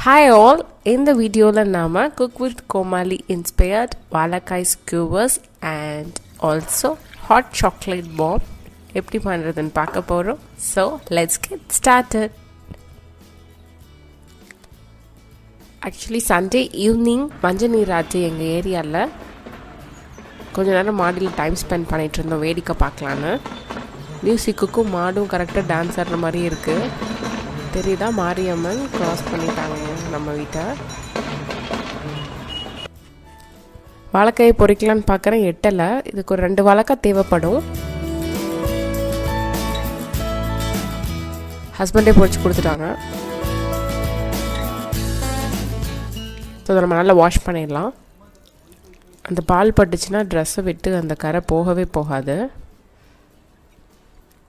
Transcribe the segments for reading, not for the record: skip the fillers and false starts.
Hi all, in the video nama cook with Comali Inspired Valakai skewers and also hot chocolate bomb எப்படி பண்றதுன்னு பார்க்க போறோம். So let's get started. Actually Sunday evening மஞ்சள் நீராட்டு எங்க ஏரியால கொஞ்ச நேரம் மாடியில் டைம் ஸ்பெண்ட் பண்ணிட்டு இருந்தோம் வேடிக்கை பார்க்கலான்னு. மியூசிக்குக்கும் மாடும் கரெக்டாக டான்ஸ் ஆடுற மாதிரி இருக்குது. தெரியுதா, மாரியம்மன் க்ராஸ் பண்ணிட்டாங்க நம்ம வீட்டை. வாழைக்காயை பொறிக்கலான்னு பார்க்குறேன், எட்டலை. இதுக்கு ஒரு 2 வாழைக்காய் தேவைப்படும். ஹஸ்பண்டே பொறிச்சு கொடுத்துட்டாங்க. ஸோ அதை நம்ம நல்லா வாஷ் பண்ணிடலாம். அந்த பால் பட்டுச்சுன்னா ட்ரெஸ்ஸை விட்டு அந்த கரை போகவே போகாது.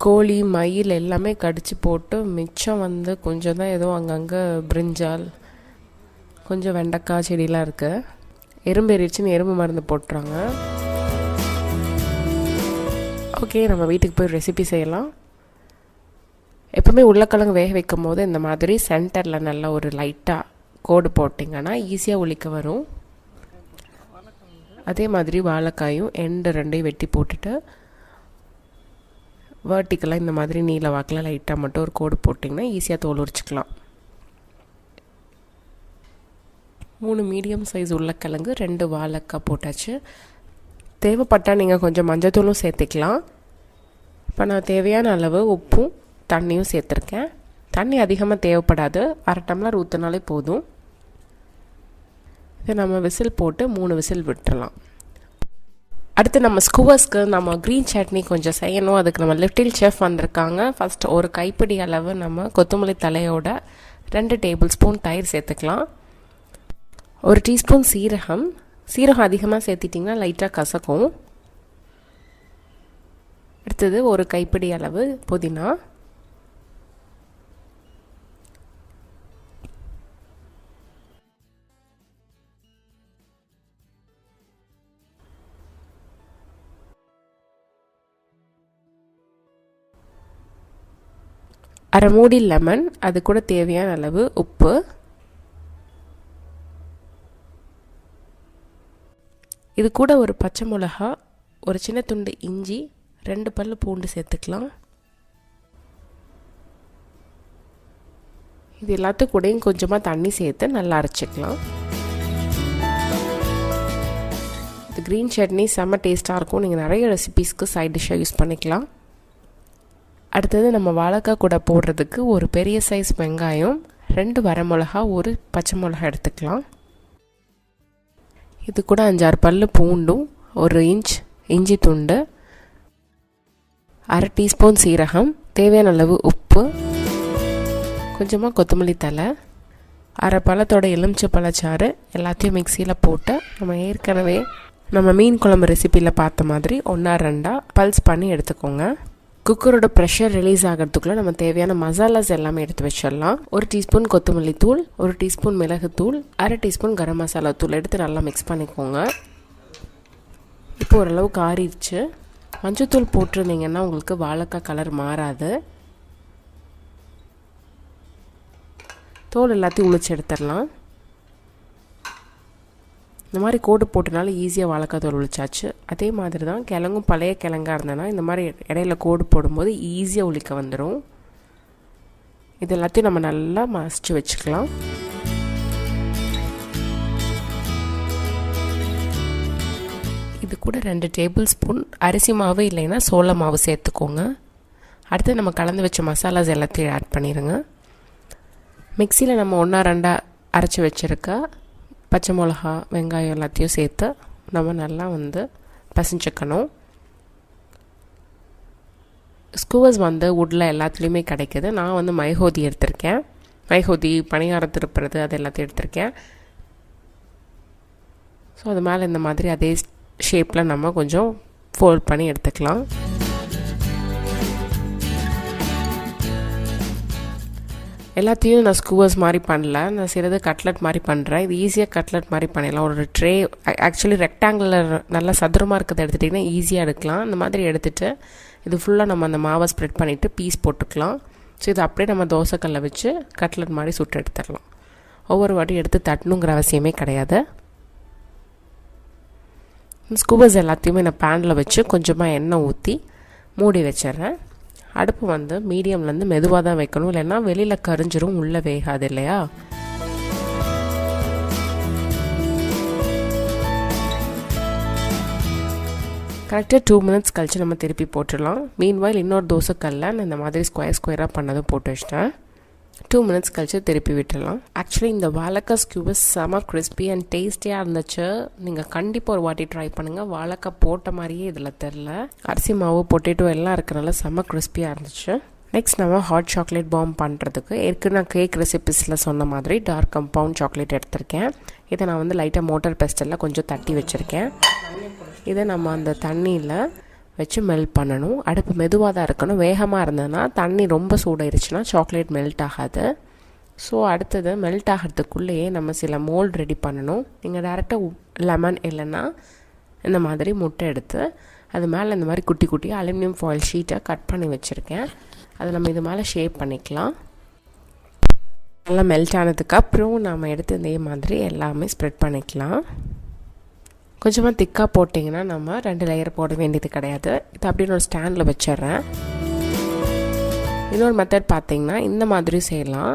கோழி மயில் எல்லாமே கடிச்சு போட்டு மிச்சம் கொஞ்சம் தான் ஏதோ அங்கங்கே பிரிஞ்சால் கொஞ்சம் வெண்டைக்காய் செடியெலாம் இருக்குது. எறும்பு எரிச்சுன்னு எறும்பு மருந்து போட்டுறாங்க. ஓகே, நம்ம வீட்டுக்கு போய் ரெசிபி செய்யலாம். எப்போவுமே உருளைக்கிழங்கு வேக வைக்கும் போது இந்த மாதிரி சென்டரில் நல்லா ஒரு லைட்டாக கோடு போட்டிங்கன்னா ஈஸியாக உளிக்க வரும். அதே மாதிரி வாழைக்காயும் எண்டு 2 வெட்டி போட்டுட்டு வேர்ட்டிக்கலாக இந்த மாதிரி நீல வாக்கில் லைட்டாக மட்டும் ஒரு கோடு போட்டிங்கன்னா ஈஸியாக தோல் உரிச்சிக்கலாம். 3 மீடியம் சைஸ் உருளைக்கிழங்கு, 2 வாழைக்காய் போட்டாச்சு. தேவைப்பட்டால் நீங்கள் கொஞ்சம் மஞ்சத்தூளும் சேர்த்துக்கலாம். இப்போ நான் தேவையான அளவு உப்பும் தண்ணியும் சேர்த்துருக்கேன். தண்ணி அதிகமாக தேவைப்படாது, 1/2 டம்ளர் ஊற்றினாலே போதும். இதை நம்ம விசில் போட்டு 3 விசில் விட்டுடலாம். அடுத்து நம்ம ஸ்கூவர்ஸ்க்கு நம்ம க்ரீன் சட்னி கொஞ்சம் செய்யணும். அதுக்கு நம்ம லிட்டில் செஃப் வந்திருக்காங்க. ஃபஸ்ட்டு ஒரு கைப்பிடி அளவு நம்ம கொத்தமல்லி தலையோட 2 டேபிள் ஸ்பூன் தயிர் சேர்த்துக்கலாம். 1 டீஸ்பூன் சீரகம் அதிகமாக சேர்த்திட்டிங்கன்னா லைட்டாக கசக்கும். அடுத்தது ஒரு கைப்பிடி அளவு புதினா, அரை மூடி லெமன், அது கூட தேவையான அளவு உப்பு, இது கூட ஒரு பச்சை மிளகா, ஒரு சின்ன துண்டு இஞ்சி, 2 பல்லு பூண்டு சேர்த்துக்கலாம். இது எல்லாத்துக்கும் கூடயும் கொஞ்சமாக தண்ணி சேர்த்து நல்லா அரைச்சிக்கலாம். இது க்ரீன் சட்னி செம்ம டேஸ்ட்டாக இருக்கும். நீங்கள் நிறைய ரெசிபீஸ்க்கு சைட் டிஷ்ஷாக யூஸ் பண்ணிக்கலாம். அடுத்தது நம்ம வாழைக்காய் கூட போடுறதுக்கு ஒரு பெரிய சைஸ் வெங்காயம், 2 வரமிளகா, 1 பச்சை மிளகா எடுத்துக்கலாம். இது கூட 5-6 பல்லு பூண்டும், 1 இன்ச் இஞ்சி துண்டு, அரை டீஸ்பூன் சீரகம், தேவையான அளவு உப்பு, கொஞ்சமாக கொத்தமல்லி தழை, அரை பழத்தோட எலுமிச்சை பழச்சாறு எல்லாத்தையும் மிக்சியில் போட்டு நம்ம ஏற்கனவே நம்ம மீன் குழம்பு ரெசிப்பியில் பார்த்த மாதிரி 1-2 பல்ஸ் பண்ணி எடுத்துக்கோங்க. குக்கரோட ப்ரெஷர் ரிலீஸ் ஆகிறதுக்குள்ளே நம்ம தேவையான மசாலாஸ் எல்லாமே எடுத்து வச்சிடலாம். 1 டீஸ்பூன் கொத்தமல்லி தூள், 1 டீஸ்பூன் மிளகுத்தூள், அரை டீஸ்பூன் கரம் மசாலா தூள் எடுத்து நல்லா மிக்ஸ் பண்ணிக்கோங்க. இப்போ ஓரளவு காறிடுச்சு. மஞ்சத்தூள் போட்டிருந்தீங்கன்னா உங்களுக்கு வாழைக்காய் கலர் மாறாது. தோல் எல்லாத்தையும் உளிச்சு எடுத்துடலாம். இந்த மாதிரி கோடு போட்டனால ஈஸியாக வாழைக்காய் தோல் உளிச்சாச்சு. அதே மாதிரி தான் கிழங்கும் பழைய கிழங்காக இருந்தேன்னா இந்த மாதிரி இடையில கோடு போடும்போது ஈஸியாக உளிக்க வந்துடும். இது எல்லாத்தையும் நம்ம நல்லா மசிச்சு வச்சுக்கலாம். இது கூட 2 டேபிள் ஸ்பூன் அரிசி மாவு இல்லைன்னா சோள மாவு சேர்த்துக்கோங்க. அடுத்து நம்ம கலந்து வச்ச மசாலாஸ் எல்லாத்தையும் ஆட் பண்ணிடுங்க. மிக்சியில் நம்ம 1-2 அரைச்சி வச்சுருக்க பச்சை மிளகா, வெங்காயம் எல்லாத்தையும் சேர்த்து நம்ம நல்லா பசிச்சுக்கணும். ஸ்கூவர்ஸ் வுட்டில் எல்லாத்துலேயுமே கிடைக்கிது. நான் மைஹோதி எடுத்திருக்கேன். மைஹோதி பணியாரம் திருப்புறது அது எல்லாத்தையும் எடுத்திருக்கேன். ஸோ அது மேலே இந்த மாதிரி அதே ஷேப்பில் நம்ம கொஞ்சம் ஃபோல்ட் பண்ணி எடுத்துக்கலாம். எல்லாத்தையும் நான் ஸ்கூவர்ஸ் மாதிரி பண்ணல, நான் செய்கிறது கட்லட் மாதிரி பண்ணுறேன். இது ஈஸியாக கட்லட் மாதிரி பண்ணிடலாம். ஒரு ட்ரே ஆக்சுவலி ரெக்டாங்குலர் நல்லா சதுரமாக இருக்கிறத எடுத்துட்டிங்கன்னா ஈஸியாக எடுக்கலாம். இந்த மாதிரி எடுத்துகிட்டு இது ஃபுல்லாக நம்ம அந்த மாவை ஸ்ப்ரெட் பண்ணிவிட்டு பீஸ் போட்டுக்கலாம். ஸோ இது அப்படியே நம்ம தோசைக்கல்ல வச்சு கட்லட் மாதிரி சுட்டு எடுத்துடலாம். ஒவ்வொரு வாட்டி எடுத்து தட்டணுங்கிற அவசியமே கிடையாது. ஸ்கூவர்ஸ் எல்லாத்தையுமே நான் பேனில் வச்சு கொஞ்சமாக எண்ணெய் ஊற்றி மூடி வச்சிட்றேன். அடுப்பு வந்து மீடியம்லேருந்து மெதுவாக தான் வைக்கணும், இல்லைன்னா வெளியில் கரிஞ்சிரும், உள்ளே வேகாது இல்லையா. கரெக்டாக 2 minutes கழித்து நம்ம திருப்பி போட்டுடலாம். மீன்வாயில் இன்னொரு தோசைக்கல்ல நான் இந்த மாதிரி ஸ்கொயராக பண்ணதும் போட்டு வச்சிட்டேன். 2 minutes கழித்து திருப்பி விட்டுடலாம். ஆக்சுவலி இந்த வாழைக்காய் ஸ்கியூவர்ஸ் செம கிறிஸ்பி அண்ட் டேஸ்டியாக இருந்துச்சு. நீங்கள் கண்டிப்பாக ஒரு வாட்டி ட்ரை பண்ணுங்கள். வாழைக்காய் போட்ட மாதிரியே இதில் தெரில. அரிசி மாவு பொட்டேட்டோ எல்லாம் இருக்கிறனால செம கிறிஸ்பியாக இருந்துச்சு. நெக்ஸ்ட் நம்ம ஹாட் சாக்லேட் பாம் பண்ணுறதுக்கு ஏற்கனவே நான் கேக் ரெசிபிஸில் சொன்ன மாதிரி டார்க் கம்பவுண்ட் சாக்லேட் எடுத்திருக்கேன். இதை நான் வந்து லைட்டாக மோட்டர் பெஸ்டலில் கொஞ்சம் தட்டி வச்சுருக்கேன். இதை நம்ம அந்த தண்ணியில் வச்சு மெல்ட் பண்ணணும். அடுப்பு மெதுவாக தான் இருக்கணும். வேகமாக இருந்ததுன்னா தண்ணி ரொம்ப சூடாயிருச்சுன்னா சாக்லேட் மெல்ட் ஆகாது. ஸோ அடுத்தது மெல்ட் ஆகிறதுக்குள்ளேயே நம்ம சில மோல்ட் ரெடி பண்ணணும். நீங்கள் டேரெக்டாக லெமன் இல்லைன்னா இந்த மாதிரி முட்டை எடுத்து அது மேலே இந்த மாதிரி குட்டி குட்டியாக அலுமினியம் ஃபாயில் ஷீட்டை கட் பண்ணி வச்சுருக்கேன். அதை நம்ம இது மேலே ஷேப் பண்ணிக்கலாம். நல்லா மெல்ட் ஆனதுக்கப்புறம் நம்ம எடுத்து இதே மாதிரி எல்லாமே ஸ்ப்ரெட் பண்ணிக்கலாம். கொஞ்சமாக திக்காக போட்டிங்கன்னா நம்ம 2 லேயர் போட வேண்டியது கிடையாது. இது அப்படின்னு ஒரு ஸ்டாண்டில் வச்சிட்றேன். இன்னொரு மெத்தட் பார்த்திங்கன்னா இந்த மாதிரி செய்யலாம்.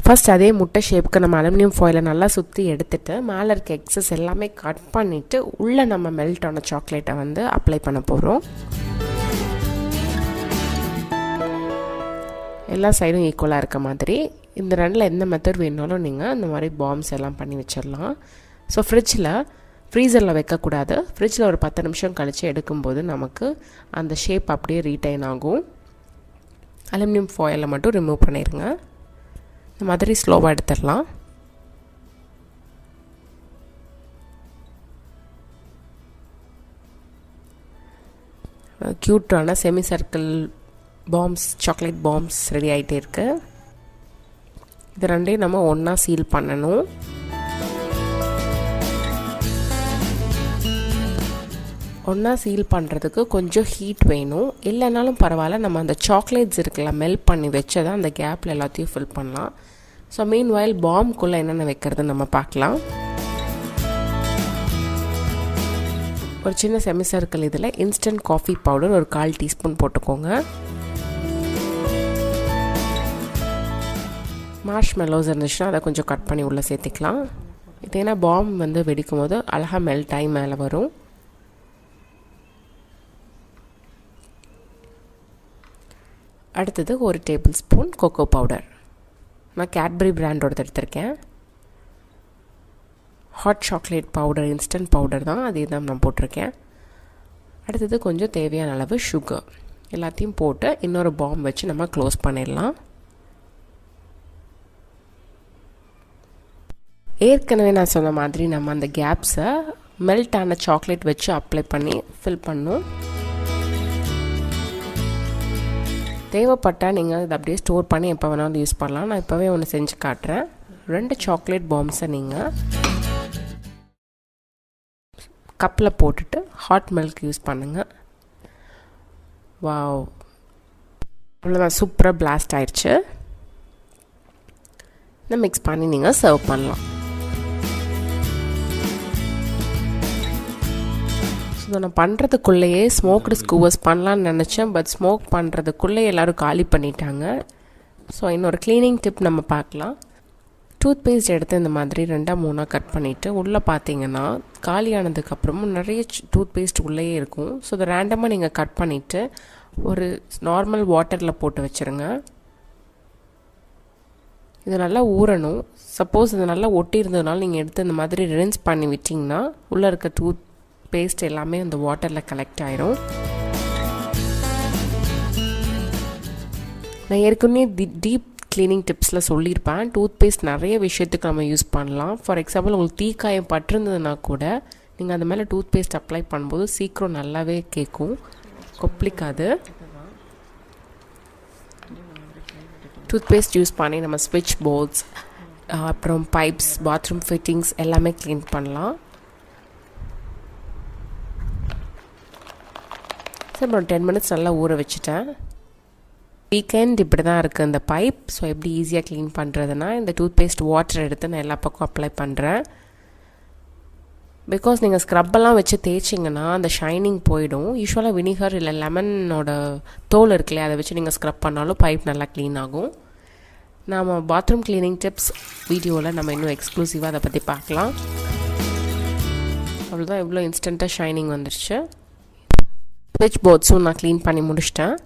ஃபர்ஸ்ட் அதே முட்டை ஷேப்புக்கு நம்ம அலுமினியம் ஃபாயிலை நல்லா சுற்றி எடுத்துகிட்டு மேலே இருக்க எக்ஸஸ் எல்லாமே கட் பண்ணிவிட்டு உள்ளே நம்ம மெல்ட் ஆன சாக்லேட்டை வந்து அப்ளை பண்ண போகிறோம். எல்லா சைடும் ஈக்குவலாக இருக்க மாதிரி இந்த 2ல் எந்த மெத்தட் வேணுனாலும் நீங்கள் இந்த மாதிரி பாம்ஸ் எல்லாம் பண்ணி வச்சிடலாம். ஸோ ஃப்ரீசரில் வைக்கக்கூடாது. ஃப்ரிட்ஜில் ஒரு 10 நிமிஷம் கழித்து எடுக்கும்போது நமக்கு அந்த ஷேப் அப்படியே ரீட்டைன் ஆகும். அலுமினியம் ஃபாயிலை மட்டும் ரிமூவ் பண்ணிடுங்க. இந்த மாதிரி ஸ்லோவாக எடுத்துடலாம். க்யூட்டான semi circle palms, chocolate palms ready ஆகிட்டே இருக்குது. இது 2ஐயும் நம்ம ஒன்றா சீல் பண்ணணும். ஒன்றா சீல் பண்ணுறதுக்கு கொஞ்சம் ஹீட் வேணும். இல்லைனாலும் பரவாயில்ல, நம்ம அந்த சாக்லேட்ஸ் இருக்குல்ல மெல்ட் பண்ணி வச்சதை அந்த கேப்பில் எல்லாத்தையும் ஃபில் பண்ணலாம். ஸோ மீன்வாயில் பாம்குள்ளே என்னென்ன வைக்கிறதுன்னு நம்ம பார்க்கலாம். ஒரு சின்ன செமி சர்க்கிள் இதில் இன்ஸ்டன்ட் காஃபி பவுடர் ஒரு 1/4 டீஸ்பூன் போட்டுக்கோங்க. மார்ஷ்மெல்லோஸ் இருந்துச்சுன்னா அதை கொஞ்சம் கட் பண்ணி உள்ளே சேர்த்துக்கலாம். இது ஏன்னா பாம் வந்து வெடிக்கும் போது அழகாக மெல்ட் ஆகி மேலே வரும். அடுத்தது 1 டேபிள் ஸ்பூன் கொக்கோ பவுடர். நான் கேட்பரி பிராண்டோட எடுத்திருக்கேன். Hot chocolate powder, instant powder தான், அதே தான் நான் போட்டிருக்கேன். அடுத்தது கொஞ்சம் தேவையான அளவு சுகர். எல்லாத்தையும் போட்டு இன்னொரு பாம் வச்சு நம்ம க்ளோஸ் பண்ணிடலாம். ஏற்கனவே நான் சொன்ன மாதிரி நம்ம அந்த கேப்ஸை மெல்ட் ஆன சாக்லேட் வச்சு அப்ளை பண்ணி ஃபில் பண்ணணும். தேவைப்பட்டால் நீங்கள் இதை அப்படியே ஸ்டோர் பண்ணி எப்போ வேணாலும் யூஸ் பண்ணலாம். நான் இப்போவே ஒன்று செஞ்சு காட்டுறேன். 2 சாக்லேட் பாம்ஸை நீங்கள் கப்பில் போட்டுட்டு ஹாட் மில்க் யூஸ் பண்ணுங்கள். வாவ், அவ்வளோதான், சூப்பராக பிளாஸ்ட் ஆயிடுச்சு. இதை மிக்ஸ் பண்ணி நீங்கள் சர்வ் பண்ணலாம். ஸோ நான் பண்ணுறதுக்குள்ளேயே ஸ்மோக்டு ஸ்கூவர்ஸ் பண்ணலான்னு நினச்சேன். பட் ஸ்மோக் பண்ணுறதுக்குள்ளே எல்லோரும் காலி பண்ணிட்டாங்க. ஸோ இன்னொரு க்ளீனிங் டிப் நம்ம பார்க்கலாம். டூத் பேஸ்ட் எடுத்து இந்த மாதிரி 2-3 கட் பண்ணிவிட்டு உள்ளே பார்த்தீங்கன்னா காலியானதுக்கப்புறமும் நிறைய டூத் பேஸ்ட் உள்ளேயே இருக்கும். ஸோ அதை ரேண்டமாக நீங்கள் கட் பண்ணிவிட்டு ஒரு நார்மல் வாட்டரில் போட்டு வச்சுருங்க. இது நல்லா ஊறணும். சப்போஸ் இது நல்லா ஒட்டி இருந்ததுனால நீங்கள் எடுத்து இந்த மாதிரி ரின்ஸ் பண்ணி விட்டிங்கன்னா உள்ளே இருக்க டூத் பேஸ்ட் எல்லாமே அந்த வாட்டரில் கலெக்ட் ஆயிரும். நான் ஏற்கனவே டீப் க்ளீனிங் டிப்ஸில் சொல்லியிருப்பேன். டூத் பேஸ்ட் நிறைய விஷயத்துக்கு நம்ம யூஸ் பண்ணலாம். ஃபார் எக்ஸாம்பிள், உங்களுக்கு தீக்காயம் பட்டிருந்ததுன்னா கூட நீங்கள் அந்த மேலே டூத் பேஸ்ட் அப்ளை பண்ணும்போது சீக்கிரம் நல்லாவே கேட்கும், கொப்பளிக்காது. டூத் பேஸ்ட் யூஸ் பண்ணி நம்ம ஸ்விட்ச் போர்ட்ஸ், அப்புறம் பைப்ஸ், பாத்ரூம் ஃபிட்டிங்ஸ் எல்லாமே க்ளீன் பண்ணலாம். சரி, அப்புறம் 10 minutes நல்லா ஊற வச்சுட்டேன். வீக்கெண்ட் இப்படி தான் இருக்குது இந்த பைப். ஸோ எப்படி ஈஸியாக க்ளீன் பண்ணுறதுனா இந்த டூத்பேஸ்ட் வாட்டர் எடுத்து நான் எல்லா பக்கம் அப்ளை பண்ணுறேன். பிகாஸ் நீங்கள் ஸ்க்ரப்பெல்லாம் வச்சு தேய்ச்சிங்கன்னா அந்த ஷைனிங் போயிடும். யூஸ்வலாக வினிகர் இல்லை லெமனோட தோல் இருக்குல்லையா, அதை வச்சு நீங்கள் ஸ்க்ரப் பண்ணாலும் பைப் நல்லா க்ளீன் ஆகும். நாம் பாத்ரூம் க்ளீனிங் டிப்ஸ் வீடியோவில் நம்ம இன்னும் எக்ஸ்க்ளூசிவாக அதை பற்றி பார்க்கலாம். அவ்வளோதான், எவ்வளோ இன்ஸ்டண்ட்டாக ஷைனிங் வந்துடுச்சு. ஸ்விட்ச் போர்ட்ஸும் நான் க்ளீன் பண்ணி முடிச்சிட்டேன்.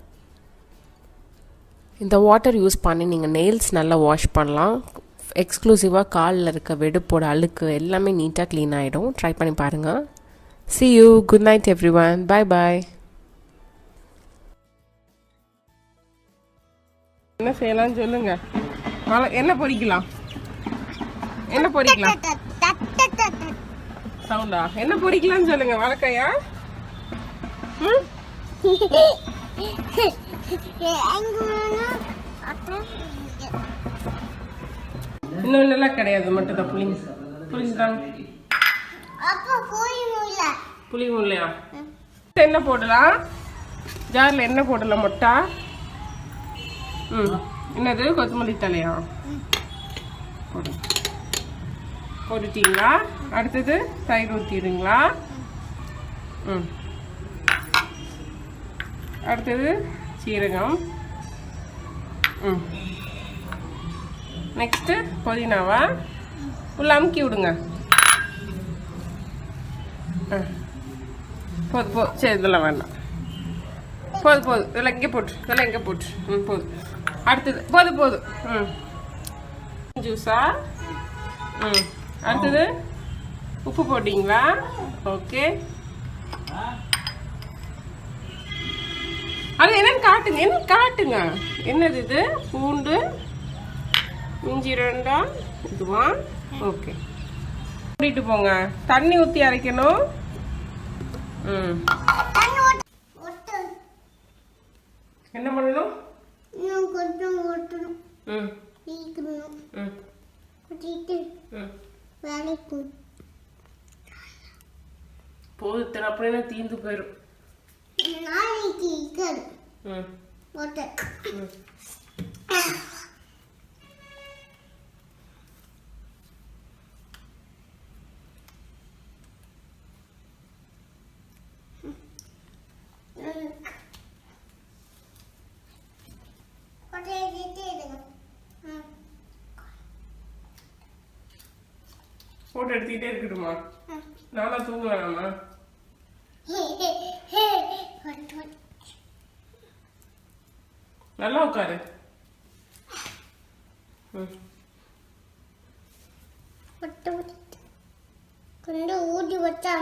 இந்த வாட்டர் யூஸ் பண்ணி நீங்கள் நெயில்ஸ் நல்லா வாஷ் பண்ணலாம். எக்ஸ்க்ளூசிவாக காலில் இருக்க வெடுப்போட அழுக்கு எல்லாமே நீட்டாக க்ளீன் ஆகிடும். ட்ரை பண்ணி பாருங்கள். See you. Good night everyone. Bye bye. என்ன செய்யலாம் சொல்லுங்க. என்ன பொரிக்கலாம்? என்ன பொரிக்கலாம்? சவுண்டா? என்ன பொரிக்கலாம்னு சொல்லுங்க. வாழைக்காயா? இன்னும் நல்லா கிடையாது, மட்டும் தான் புளிஞ்சுதாங்க. புளி இல்லையா? என்ன போடலாம்? ஜாரில் என்ன போடலாம்? மொட்டா என்னது? கொத்தமல்லி தலையா? போட்டுட்டீங்களா? அடுத்தது தயிர் ஊற்றிடுங்களா? அடுத்தது சீரகம். நெக்ஸ்ட்டு புதினாவா? உள்ள அமுக்கி விடுங்க. போதும். சரி, இதெல்லாம் வேண்டாம். போதும். இதெல்லாம் இங்கே போட்டு. போதும். அடுத்தது போதும். ஜூஸா? அடுத்தது உப்பு போட்டிங்களா? ஓகே. அது என்னன்னு காட்டுங்க. என்னது இது? பூண்டு, இஞ்சி 2 இதுவா? ஓகே, கூட்டிட்டு போங்க. தண்ணி ஊற்றி அரைக்கணும். என்ன பண்ணணும்? போது அப்படின்னா தீந்து போயிடும். போட்டோ எடுத்துக்கிட்டே இருக்கட்டுமா? நானா தூங்க வேணாமா? நல்லா உட்காரு. ஊட்டி வச்சா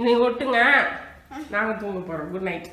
நீ ஒட்டுங்க. நாங்க தூங்க போறோம். Good night.